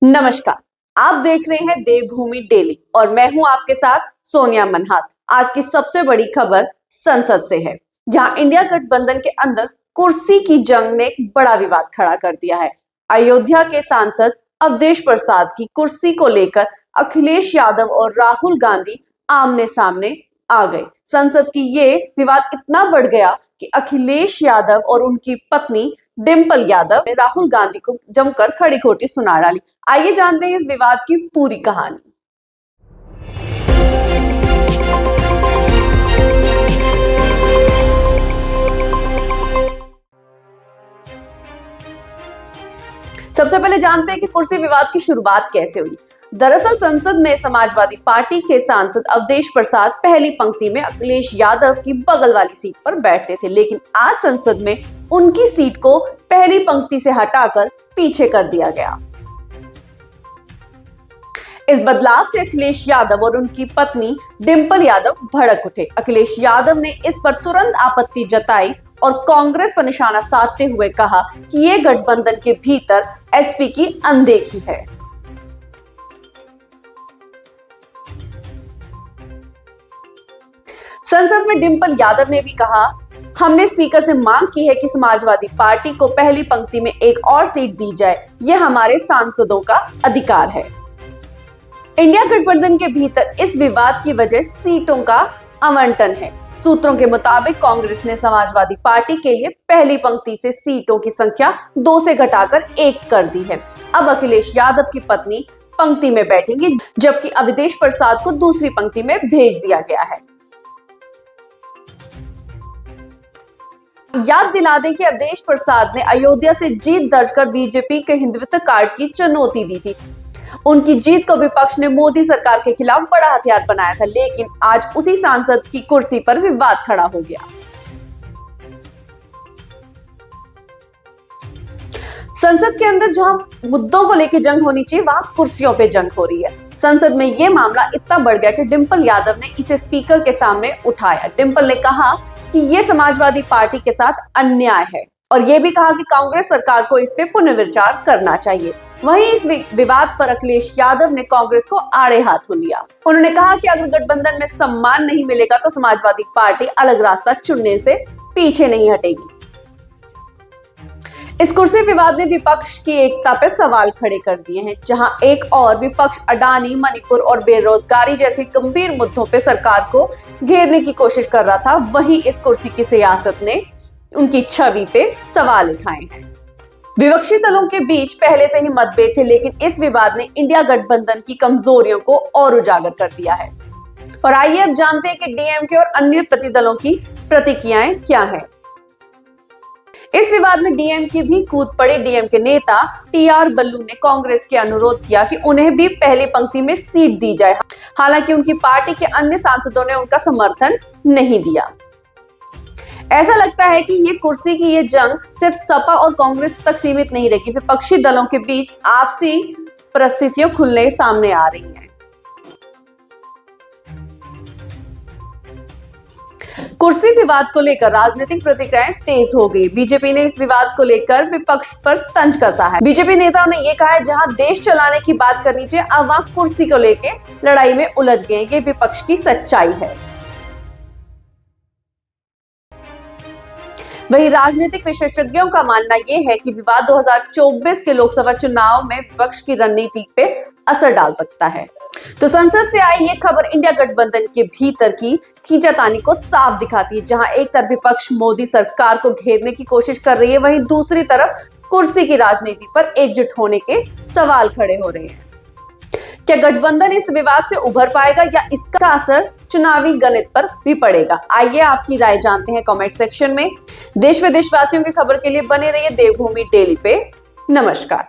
नमस्कार, आप देख रहे हैं देवभूमि डेली और मैं हूं आपके साथ सोनिया मनहास। आज की सबसे बड़ी खबर संसद से है, जहां इंडिया गठबंधन के अंदर कुर्सी की जंग ने एक बड़ा विवाद खड़ा कर दिया है। अयोध्या के सांसद अवधेश प्रसाद की कुर्सी को लेकर अखिलेश यादव और राहुल गांधी आमने सामने आ गए। संसद की ये विवाद इतना बढ़ गया कि अखिलेश यादव और उनकी पत्नी डिंपल यादव ने राहुल गांधी को जमकर खड़ी खोटी सुना डाली। आइए जानते हैं इस विवाद की पूरी कहानी। सबसे पहले जानते हैं कि कुर्सी विवाद की शुरुआत कैसे हुई। दरअसल संसद में समाजवादी पार्टी के सांसद अवधेश प्रसाद पहली पंक्ति में अखिलेश यादव की बगल वाली सीट पर बैठते थे, लेकिन आज संसद में उनकी सीट को पहली पंक्ति से हटाकर पीछे कर दिया गया। इस बदलाव से अखिलेश यादव और उनकी पत्नी डिंपल यादव भड़क उठे। अखिलेश यादव ने इस पर तुरंत आपत्ति जताई और कांग्रेस पर निशाना साधते हुए कहा कि ये गठबंधन के भीतर एसपी की अनदेखी है। संसद में डिंपल यादव ने भी कहा, हमने स्पीकर से मांग की है कि समाजवादी पार्टी को पहली पंक्ति में एक और सीट दी जाए। यह हमारे सांसदों का अधिकार है। इंडिया गठबंधन के भीतर इस विवाद की वजह सीटों का आवंटन है। सूत्रों के मुताबिक कांग्रेस ने समाजवादी पार्टी के लिए पहली पंक्ति से सीटों की संख्या 2 से घटाकर 1 कर दी है। अब अखिलेश यादव की पत्नी पंक्ति में बैठेंगी, जबकि अवधेश प्रसाद को दूसरी पंक्ति में भेज दिया गया है। याद दिला दें कि अवधेश प्रसाद ने अयोध्या से जीत दर्ज कर बीजेपी के हिंदुत्व कार्ड की चुनौती दी थी। उनकी जीत को विपक्ष ने मोदी सरकार के खिलाफ बड़ा हथियार बनाया था, लेकिन आज उसी सांसद की कुर्सी पर विवाद खड़ा हो गया। संसद के अंदर जहां मुद्दों को लेकर जंग होनी चाहिए, वहां कुर्सियों पे जंग हो रही है। संसद में यह मामला इतना बढ़ गया कि डिंपल यादव ने इसे स्पीकर के सामने उठाया। डिंपल ने कहा कि यह समाजवादी पार्टी के साथ अन्याय है और यह भी कहा कि कांग्रेस सरकार को इस पे पुनर्विचार करना चाहिए। वहीं इस विवाद पर अखिलेश यादव ने कांग्रेस को आड़े हाथों लिया। उन्होंने कहा कि अगर गठबंधन में सम्मान नहीं मिलेगा तो समाजवादी पार्टी अलग रास्ता चुनने से पीछे नहीं हटेगी। इस कुर्सी विवाद ने विपक्ष की एकता पर सवाल खड़े कर दिए हैं। जहां एक और विपक्ष अडानी, मणिपुर और बेरोजगारी जैसे गंभीर मुद्दों पर सरकार को घेरने की कोशिश कर रहा था, वहीं इस कुर्सी की सियासत ने उनकी छवि पे सवाल उठाए हैं। विपक्षी दलों के बीच पहले से ही मतभेद थे, लेकिन इस विवाद ने इंडिया गठबंधन की कमजोरियों को और उजागर कर दिया है। और आइए अब जानते हैं कि डीएमके और अन्य प्रतिदलों की प्रतिक्रियाएं क्या हैं। इस विवाद में डीएमके भी कूद पड़े। डीएमके नेता टीआर बल्लू ने कांग्रेस के अनुरोध किया कि उन्हें भी पहली पंक्ति में सीट दी जाए। हालांकि उनकी पार्टी के अन्य सांसदों ने उनका समर्थन नहीं दिया। ऐसा लगता है कि ये कुर्सी की ये जंग सिर्फ सपा और कांग्रेस तक सीमित नहीं रहेगी। विपक्षी दलों के बीच आपसी परिस्थितियां खुलने सामने आ रही हैं। कुर्सी विवाद को लेकर राजनीतिक प्रतिक्रियाएं तेज हो गई। बीजेपी ने इस विवाद को लेकर विपक्ष पर तंज कसा है। बीजेपी नेताओं ने यह कहा है, जहां देश चलाने की बात करनी चाहिए, अब वहां कुर्सी को लेकर लड़ाई में उलझ गए। ये विपक्ष की सच्चाई है। वहीं राजनीतिक विशेषज्ञों का मानना यह है कि विवाद 2024 के लोकसभा चुनाव में विपक्ष की रणनीति पे असर डाल सकता है। तो संसद से आई ये खबर इंडिया गठबंधन के भीतर की खींचातानी को साफ दिखाती है। जहां एक तरफ विपक्ष मोदी सरकार को घेरने की कोशिश कर रही है, वहीं दूसरी तरफ कुर्सी की राजनीति पर एकजुट होने के सवाल खड़े हो रहे हैं। क्या गठबंधन इस विवाद से उभर पाएगा या इसका असर चुनावी गणित पर भी पड़ेगा? आइए आपकी राय जानते हैं कमेंट सेक्शन में। देश विदेश वासियों की खबर के लिए बने रहिए देवभूमि डेली पे। नमस्कार।